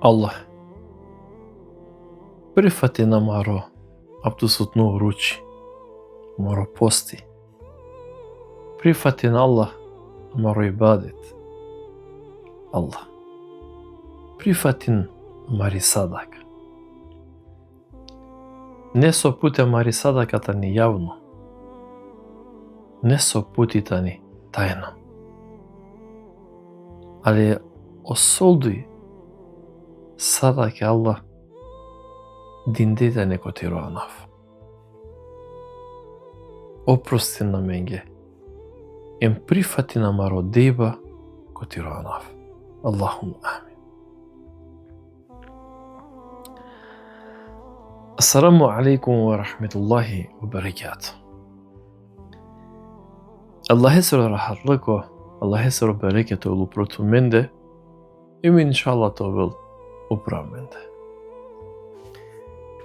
Allah, prihvati namaro abdusutnu ruči, moro posti. Prihvati na Allah moro ibadet. Allah, prihvati mari sadak. Не со путе мари садаката ни јавно, не со путите ни тајно, али осолдуј садаке Allah диндете не котируанав. Опрости на менге, ем прифати на маро дейба котируанав. Аллахум амин. Ассаламу алейкум ва рахметуллахи ва баракату. Allah esero rahatlıko, Allah esero bereket ol uprotu mende, emin inşallah to vel upra mende.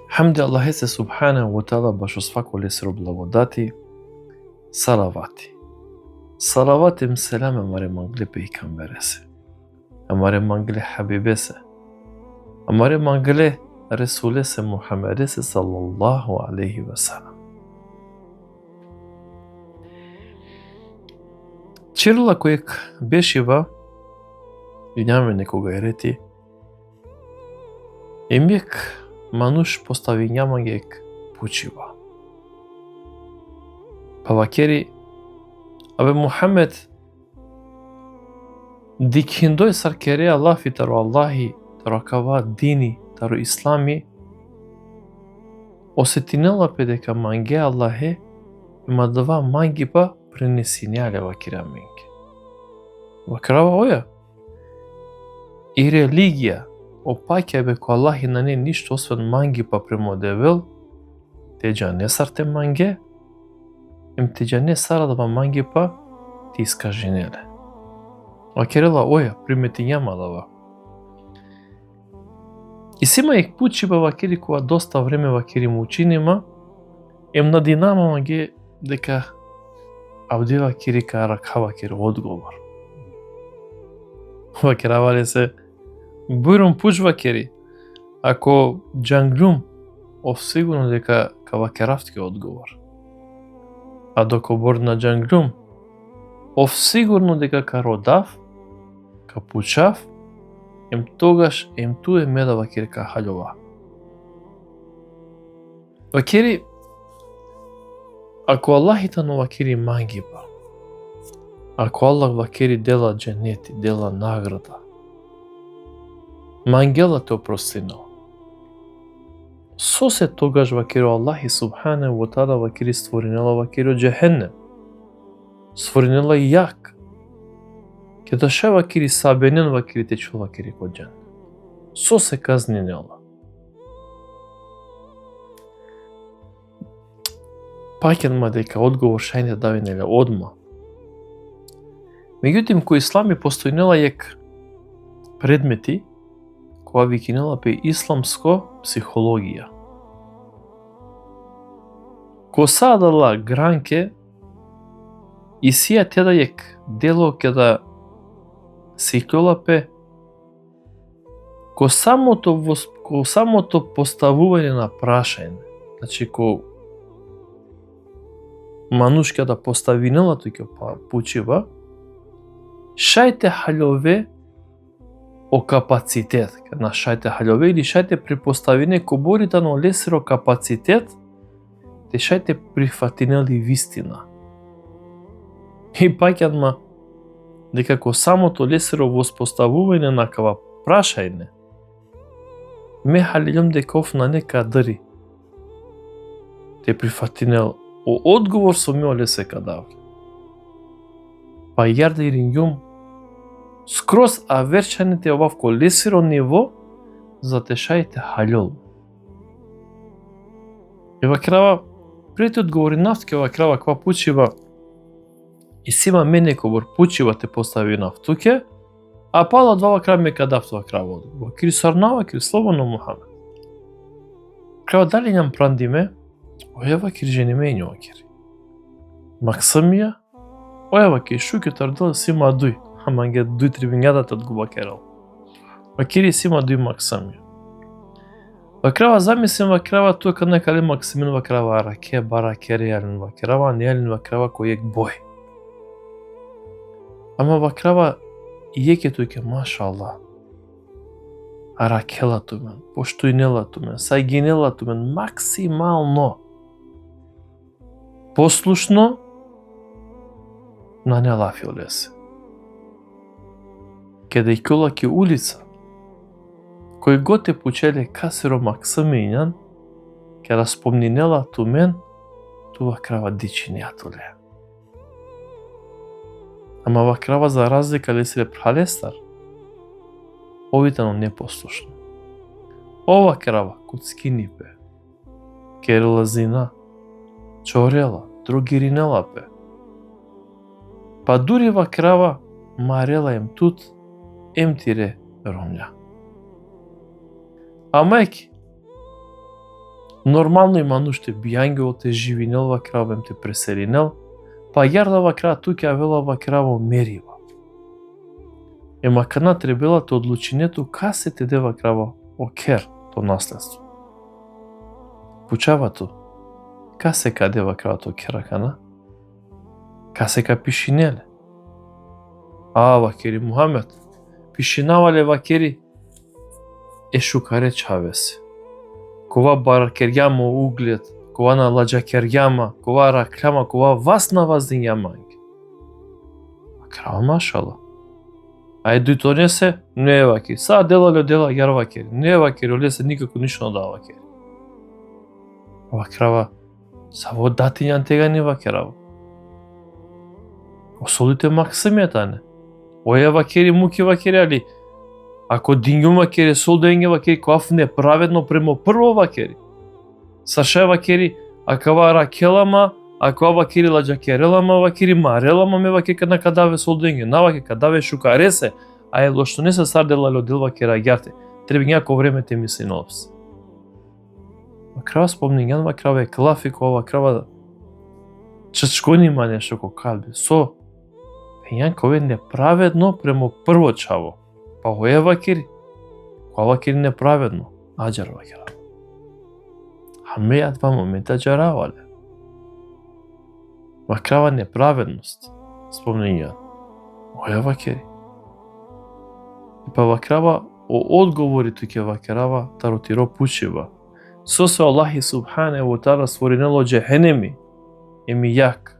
Hamde Allah ese subhanahu wa ta'ala baš svako lesero blagodati, salavati. Salavatim selam amare mangle peygamberese, amare mangle habibese, amare mangle Resulese Muhammedese sallallahu aleyhi ve sellem. Чирла којек бешива, и нямаме некога ерети, емек мануш постави нямагек пучива. Павакери, абе Мухаммед, дикхиндой саркере Аллахи таро Аллахи, таро кава дини, таро ислами, осетинела пе дека манге Аллахе има два мангипа пренесинјале вакира менге. Вакрава оја. И религија опаќа бе ко Аллахи на не ништо освен мангипа премодевел, теđa не сарте манге, им теđa не сарадава мангипа ти искаженеле. Вакерела оја, примети јамадава. И сема ек пучиба вакери кога доста време вакери му учинима, ем надинамама ге дека авде вакери ка рака вакери одговор. Вакеравале се бујром пуч вакери, ако джанглум, ов сигурно дека ка вакеравтки одговор. А доко бор на джанглум, ов сигурно дека ка родав, ка пучав, ем тогаш ем туе меда вакери ка хаљова. Вакери, ако Аллахите но вакери мангипа, ако Аллах вакери дела дженети, дела награда, мангела те опростинал. Со се тогаш вакери Аллахи субханаху ва таала вакери створинела вакери джехеннем, створинела јак, ке доше вакери сабенен вакери течел вакери код джен. Со се казнинела. Паќен ма дека одговор шајне давинеле одма. Меѓутим, кој ислами постојнела ек предмети, која викинела пе исламско психологија. Ко садала гранке, и сија теда ек дело кеда сиклола пе, ко самото поставување на прашање, значи ко манушка да поставинела тој пучива, шајте хаљове о капацитет, на шајте хаљове или шајте препоставине ко борите на лесеро капацитет, те шајте прифатинели вистина. И паќанма дека ко самото лесеро воспоставување на кава прашајне, ме халилјом дека оф на нека дъри. Те прифатинел о одговор со ме лесе кадавле. Па јарда ирињум, скроз аверчаните овавко лесиро ниво, за те шајте хаљол. И вакрава, прети одговори нафтке вакрава ква пучива, и сима мене кобор пучива те постави нафтуке, а пала два вакрава ме кадавту вакрава одговор. Кри сарнава, кри слободно Мухамед. Крава дали ням прандиме, ојава кир жениме и њокери. Максамија, ојава ки шуке тардала сима дуј, аманге дуј трибињадата од губа керал. Вакери си има дуи максами. Вакрава замислим вакрава тоа кај некале максимин вакрава раке бараке реален вакрава неален вакрава кој ек бој. Ама вакрава иеке тој машалла. Аракела тумен, поштујнела тумен, сајгинела тумен максимално послушно на нелафиоле се. Каде и кола ке улица, кој го те пучеле касеро максиминјан, ке распомнинела тумен, това крава дичи неатоле. Ама ва крава за разлика ли се пралестар, овитано непослушно. Ова крава куцкини пе, керела зина, чорела, другиринела пе. Па дури ва крава марела ем тут, ем тире ромња. Ама еки, нормално има нуште бијангел те живинел ва крава ем те преселинел, па јарда ва крава туке авела ва крава мерива. Ема кана требела то одлучинето ка се те дева крава окер то наследство. Пучавато, ка се ка дева крава то окера кана? Ка се ка пишинеле? Вакери Мухамед, пишинавале вакери ешукаре чавесе. Кова баракерјамо углед, кова на ладжакерјама, кова ракляма, кова вас на вас динјаманги. Крава машала. Ај дујто се, не е вакери. Са дела јар вакери. Не е вакери, оле се никако ништо да вакери. Ова крава, са во датињан тега не вакерава. Осолите максимијата не. Оја вакери муки вакери, али ако дингјум вакери, сол денге вакери, коаф неправедно премо прво вакери. Саша вакери, акава ракелама, акава вакери ладжакерелама, вакери марелама, ме вакери када кадаве сол денге, на вакери кадаве шукаресе, а е лошто не се сардела лодил вакери агјарте. Треба някој време те мисли на опс. Вакрава спомнинјан, вакрава е клафи, кова вакрава чачконима нешто ко калби. Со Јанкове неправедно премо прво чаво. Па оја вакери. Која вакери неправедно. Аџар вакера. Аме ја два момента джаравале. Вакрава неправедност. Спомнења. Оја вакери. И па вакрава о одговори туке вакерава таротиро пучива. Со Аллахи субхане во тара створинело джехенеми. Еми јак.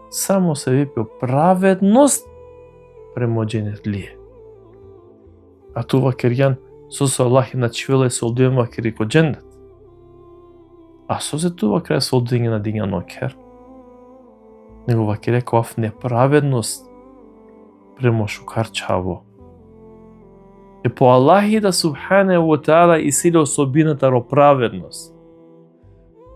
Само се випио праведност премо дженетлие. А ту вакерјан со Аллахи начивеле се одуем вакери ко дженет. А со се ту вакер се одуење на дињан окер. Него вакере коаф неправедност премо шукарчаво. И по Аллахи да субхане во таала и силе особината ро праведност.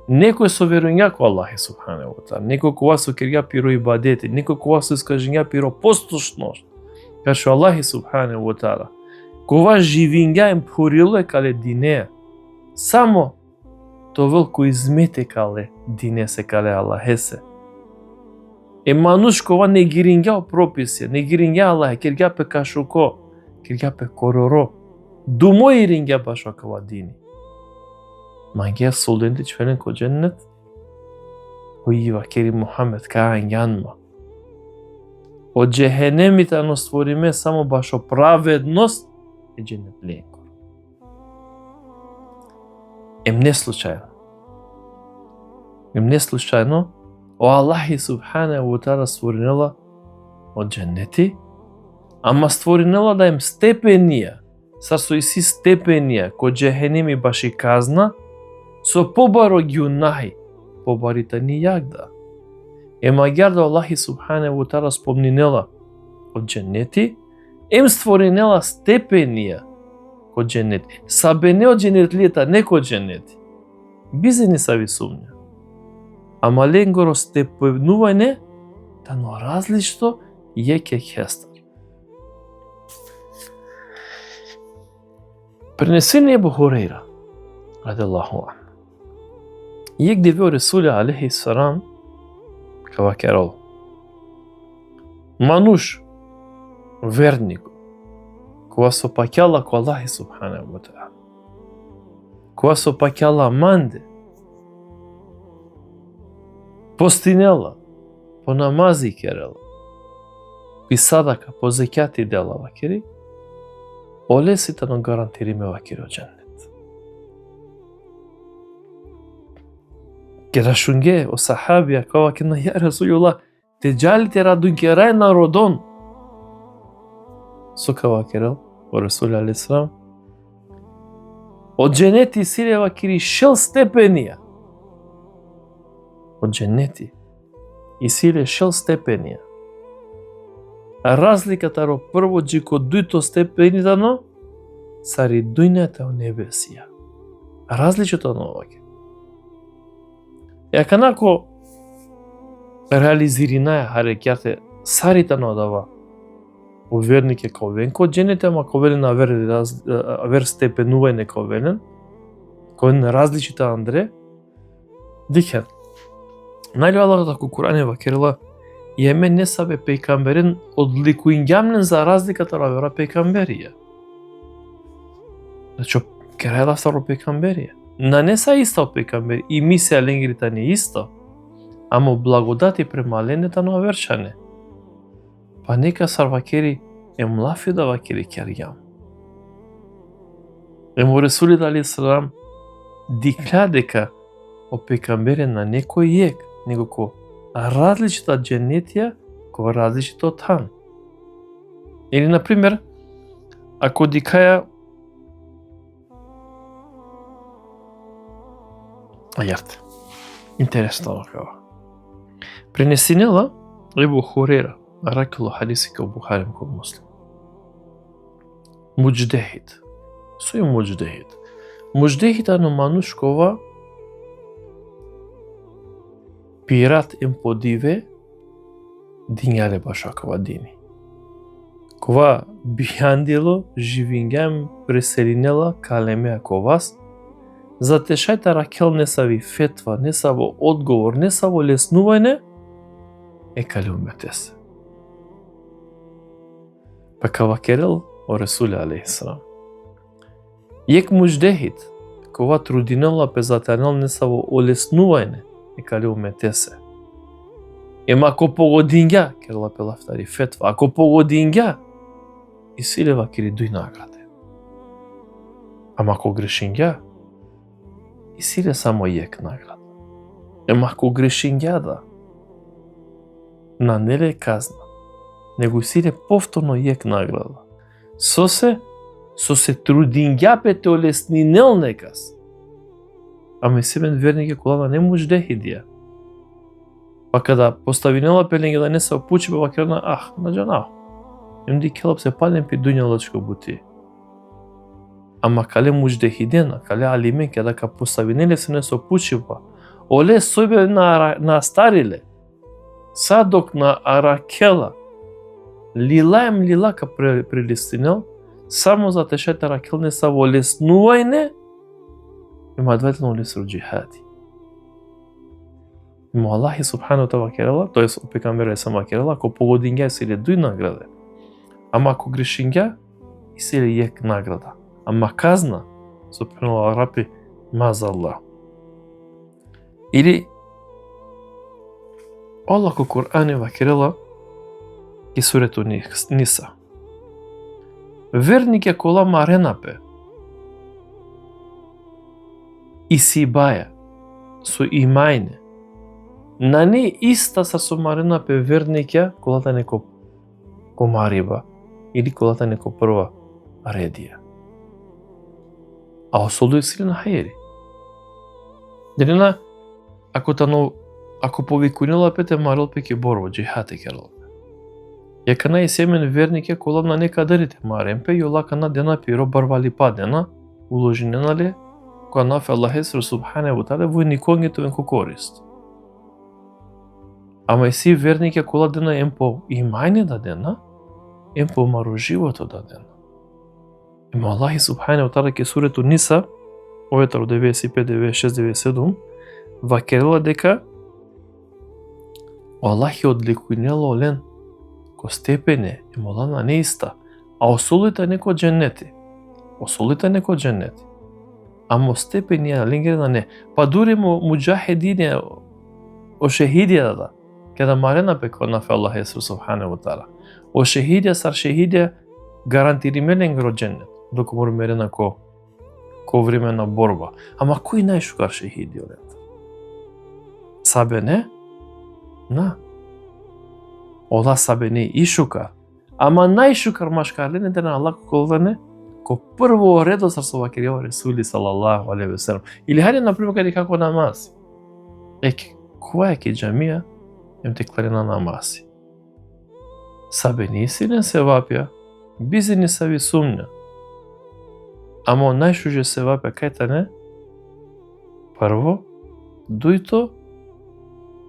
Некој со веруња ко Аллахи субхане во таала, некој кога со керја пиро ибадети, некој кога со искажења пиро послушност. Кашо Аллахи субхане во таала, кога живиња им пуриле кале дине, само то велко измете кале дине се кале Аллахесе. Мануш кога не гириња прописи, не гириња Аллахе, керја пе кашуко, керја пе короро, думо ириња башо кава дини. Мангия солденти чвелен ко дженнет, оји вакери Мухамед каан јанма. Од джехенемите ано створиме само башо праведност е дженнет ленко. Не случајно, о Аллахи субхане во таала створинела од дженнети, ама створинела да им степенија, са со иси степенија, ко джехенеми баши казна, со побаро гјунај, побарита ни јагда. Ема гјарда Аллахи субхане во таала спомнинела од дженнети, створинела степенија ко дженнети. Сабене од дженетлијата, не ко дженнети. Бизени са ви сумња. Ама ленгоро степенување, тано различно јеке хестар. Пренесени Ебу Хурейра, радијаллаху ан. Јек девио Ресуле алейхи салам кава керол. Мануш, верник, Кога со паќала ко Аллахи субханаху ва таала. Кога со паќала манде, постинела, по намази керела, пи садака, по зекјати дела вакири, олеситано гарантириме вакири о дженнет. Керашунге о сахабија кава кена ја Расулуллах, те джалите радунке рај народон. Со кава керел, о Расул алейхиссалам, од дженети силе вакири 6 степенија. Од дженети и силе 6 степенија. Разликата ро прво джико дуито степенитано сари дујната о небесија. Различото на оваќе. Ја канако реализиринаја харекјате сарита на одава увернике као венко дженете, ама као велен авер степенувајне као велен, као велен различите Андре, дикен. Најле Аллах тако Куране вакерила, јеме не сабе пейкамберин одликуињамнен за разликата на вера пейкамберија. Значи, керајла старо пейкамберија. На не са иста пейкамбери, и мисија ленгрита не иста, амо благодати премаленета на верчане. Па нека сарвакери емлафи да вакери керјам. Емо Ресулит алейхиссалам дикля дека о пейкамбере на некој јек, него ко различита дженетија, ко различито тан. Или, например, ако дикаја ајарте, интересно овакава. Пренесинела Ебу Хурера, ракело хадиси као Бухарим као Муслим. Муџдехид. Со е муџдехид? Муџдехид ано мануш кова пират ем подиве динјале башакова дини. Кова бијандело живингем преселинела калеме ако вас, за тешајта ракел не са ви фетва, не са во одговор, не са во леснување, е кали умете се. Па кава керел о Ресуле алейхиссалам. Јек муџдехид, кова трудинела пезатанел не са во олеснување, е кали умете се. Ема ако погодинѓа, керела пелафтари фетва, ако погодинѓа, и силева кири дуј награде. Ама ако грешинѓа, и силе само јек награда. Ема ако грешинѓа да, на неле казна, него силе повторно јек награда. Со се трудинѓа пете олеснинел некас. Ама себен верник кола не муџдехидија. Па када поставинела пеленге да не се опучи, па вакерна, на джанав. Им ди келап се пален пи дуња лачко бути. Ама кале муџдехидена, кале алимен, када ка поставинеле се не се опучи, па оле собе на стариле. Сад док на аракела, лила ка прилистинел, само за тешете ракел не са во леснувајне, има двајтено лесру джихади. Има Аллахи субхану ва керела, тој пекамбера е сама керела, ако погодинѓа се или дуј награде. Ама ако грешинѓа, и се или јек награда. Ама казна, субхану арапи, маза Аллах. Или Аллах ко Кур'ане ва керела, ки сурето Ниса. Верник е кола маренапе, и си баја, со имајне, на не иста са со маренапе верникја, колата неко комариба, или колата неко прва редија. А осолдуј сили на хајери. Денена, ако повикунила пете марел пеке борво, джихате керал. Јака на семен вернике кола на нека дарите маремпе, јолака на дена пиро барвали падена, уложинена ли, која нафе Аллах есру субхане во тале, војникоњето венко корист. Ама и си вернике кола дена ем по имајне да дена, ем по мару живото да дена. Има Аллах субхане во тале ке сурето Ниса, оветар 95, 96, 97, вакерела дека Аллах е одликујнело олен ко степене и молана неиста, А осолите неко дженнети. Осолите неко дженнети. Амо степени алингерна не. Па дури муджахидине о шехидија да. Кеда марена пекона фе Аллах Есу субхане ва таала. О шехидија сар шехидија гарантири меленгро дженнет. Доку мор мерена ко време на борба. Ама кој најшукар шехиди олет? Сабе не? На. Ола сабе не и шукар. Ама најшукар машкарлен е на Аллах колвене ко прво редо сар со вакирио Ресули салаллаху алейхи ве селем. Или хајде на пример каде како намаз. Која е ке џамија ем те кларена намази. Сабе не силен се вапја, бизини са ви сумња. Ама најшуже се вапја кајта не? Прво, дујто,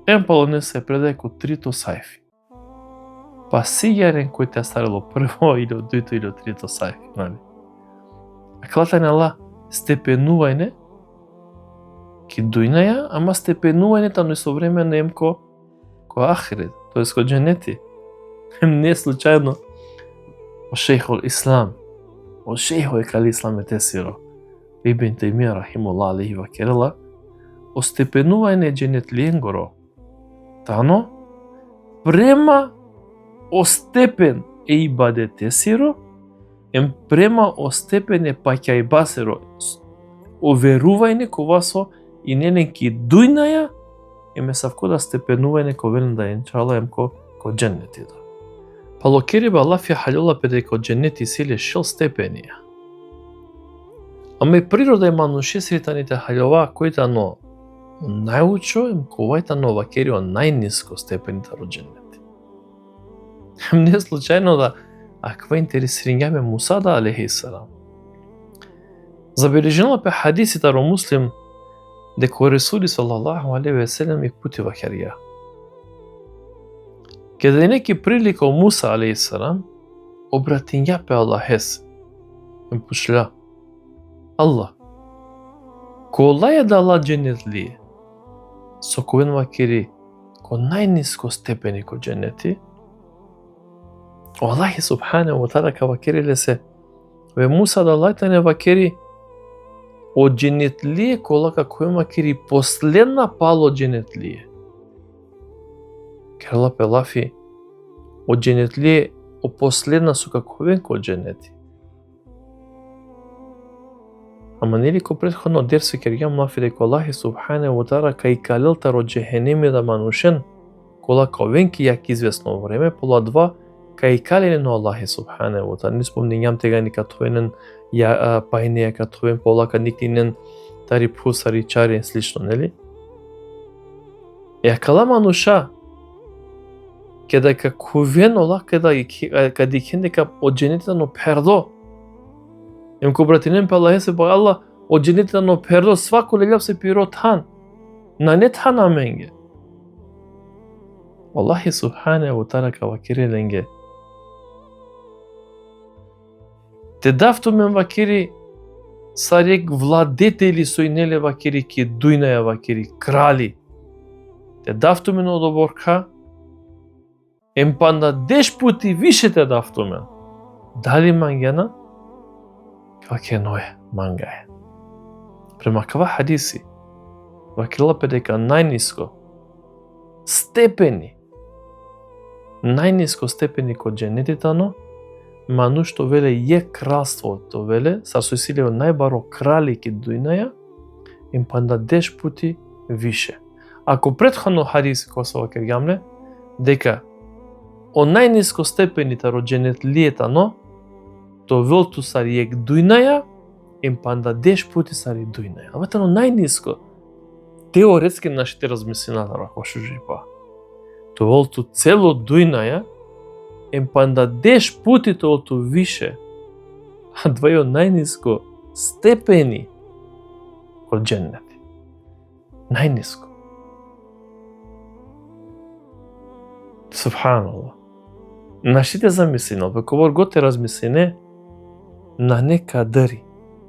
емпало не се предај ко трито сајфи. Па сијарен кој те старило прво или од дујто или од трито сајфи, нали? А клата не Аллах, степенувајне ки дујнаја, ама степенувајнета но истовремено ем ко ахирет, тоест ко дженети. Не случајно о шейхул Ислам, о шейху екали Ислам тесиро, Ибн Таймија рахимуллах алейхи ва керела, о степенувајне дженет ленгоро, тано, према о степен е ибаде тесиро, ем према о степен е паќај басеро, о верувајне кова со и ненеки дујнаја, еме савкода степенувајне ко велен да иншалла ем ко дженнети да. Па локериба Аллах фи халјола педе ко дженнети силе шел степенија. Ама и природа е мануше сританите халјова којта но најучо ем ковајта но вакерио најниско степените ро дженнети. Не е случајно да аква интересирање Муса да алейхи салам. Забележено пе хадисите ро Муслим дека Ресули салаллаху алейхи ве селем и пути вакерија. Кеде неки прилика Муса алейхи салам обратинја пе Аллахес. Им пушля. Аллах. Колај да Аллах дженет ли? Со коен вакери ко најниско степени ко дженети. Аллах субханаху ва таала ка вакериле се ве Муса да лајтане вакери од дженет ли колака кој вакери последна пало дженет ли. Керла пе лафи од дженет ли о последна со каковен ко дженети. Ама нели ко претходно дерсе кергам лафи дека Аллах субханаху ва таала кај калелта ро джехенеми да манушен кола ковен ки јак извесно време пола два кај калеле но Аллах субханаху ва таала не спомнењам тега ника тоенен ја пајне ја тоен пола ка никнен тари пусари чари слично нели. Ја кала мануша кеда ковен Аллах каде кен дека од дженетите но пердо. Ем ко братинем пе Аллах се ба Аллах од дженетите но пердо свако лелјав се пиро тан. На не тана менге. Аллах субханаху ва таала ка вакиреленге. Те дафту мен вакири сарек владетели сојнеле вакири ки дујнаја вакири крали. Те дафту мен одоборка ем панда 10 пути више те дафту мен. Дали мангена? Каке ное мангај. Према кава хадиси вакирла пе дека најниско степени ко дженетите но ману што веле е кралството веле са сојсилио најбаро крали ки дујнаја им панда 10 пути више. Ако претходно хадис кој се вакиргамле дека о најниско степените ро дженет лиета но то велту сари ек дујнаја им панда 10 пути сари дујнаја. А ветано најниско теоретски нашите размислена рако шужипа. То велту цело дујнаја им панда 10 пути толку више, а двајо најниско степени од дженнети. Најниско. Субханаллах. Нашите замислено, вековор го те размислене на некадари,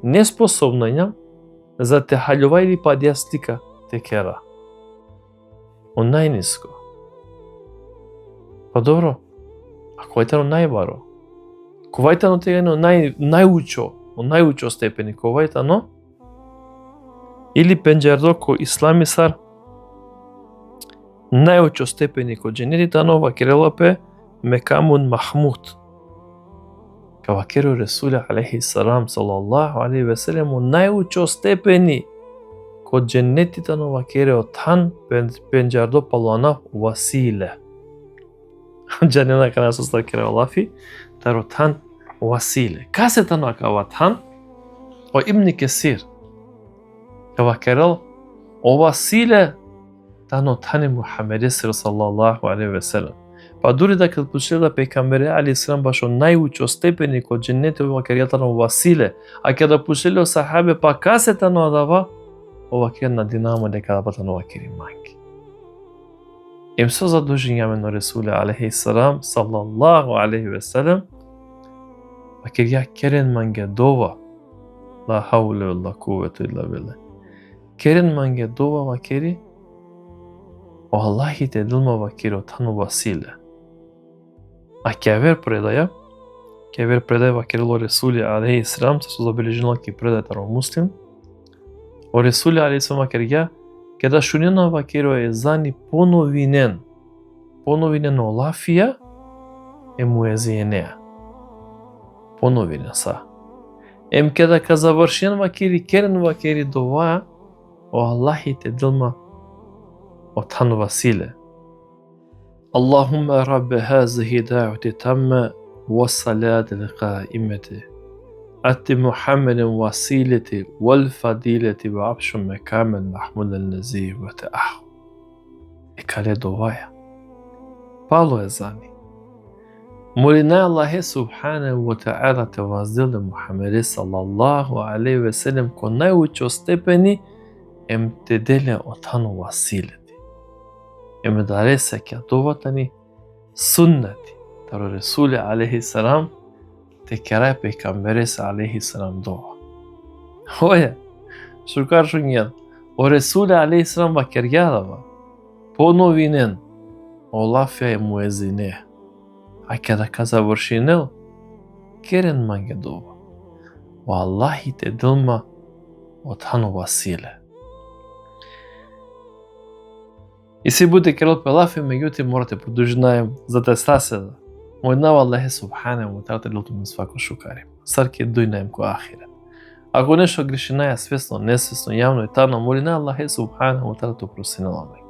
неспособнања за те халјова или падја стика те кера. О најниско. Па добро, ако е најбаро, Ковајтано тегано најучо степени ковајтано или пенџердо ко исламисар најучо степени ко дженетитано вакерелапе мекамун махмуд. Кавакеру Ресуле алейхи салам салаллаху алейхи ве селем најучо степени ко дженетитано вакерео тан пенџердо палуана василе. Джанена кана состав керео лафи таро тан василе. Касетано акава тан о Ибн Кесир. Кавакерел о василе тано тани Мухаммеди салаллаху алейхи ве селем. Па дури да кад почела пейгамбери алейхи салам башо најучо степени ко дженетито вакеријатано василе, а када почело сахабе па касетано адава овакер на динамо дека да батано вакери манки. Им со задолжењаме на Ресуле алейхи салам салаллаху алейхи ве селем вакерија керен манге дова ла хауле ва куввете илла билла. Керен манге дова вакери о Аллахи те дилма вакери тану василе. А кевер предаја вакерило Ресуле алейхи салам со забележено ки предајтаро муслим. O Resulü Aleyhisselam vакерија када шунена вакеро езани поновинен олафија е муезиенеа. Поновинен са. Ем када ка завршен вакери керен вакери дова о Аллахи те дилма о тану василе. Аллахумма раббе хазихи даъвати тамма ва салати лқаимати. أتي محمد وسيلتي والفضيلة وعبش مكام محمود النزيه وتأخو. إكالي دوايا بالو يزاني مولنا الله سبحانه وتعالى توازل محمد صلى الله عليه وسلم كنا وچو степени امتدل أطانو وسيلتي امدارسة كدواتني سنتي ترى رسول عليه السلام tekrar Peygamberimiz aleyhisselam dua. Oya, şukar şunyan. O Resul aleyhisselam vakergada va. Ponovinen o lafya muezine. A kada kaza vršinel, keren mange dua. Wallahi te dilma od hanu vasile. И се буде керал пелафи, меѓутоа морате продолжинаем за да стасе. Мојнава Аллахе субханаху ва таала делото на свако шукари. Сарке дујнаем ко ахира. Ако нешто грешинаја свесно, несвесно, јавно и тано, молина Аллахе субханаху ва таала то просинала ме.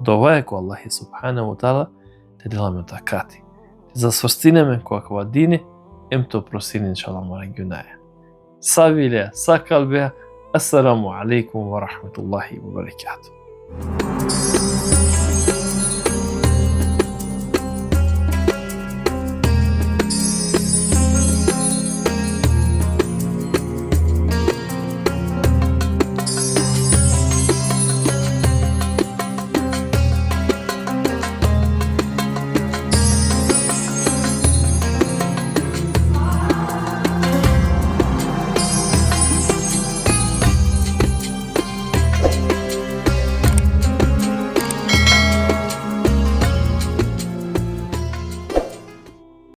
Дова е ко Аллахе субханаху ва таала те деламе такати. За сврстинеме ко аквадини, ем то просини иншалла мара гюнаја. Савиле, сакалбе, ассаламу алейкум ва рахметуллахи ва баракату.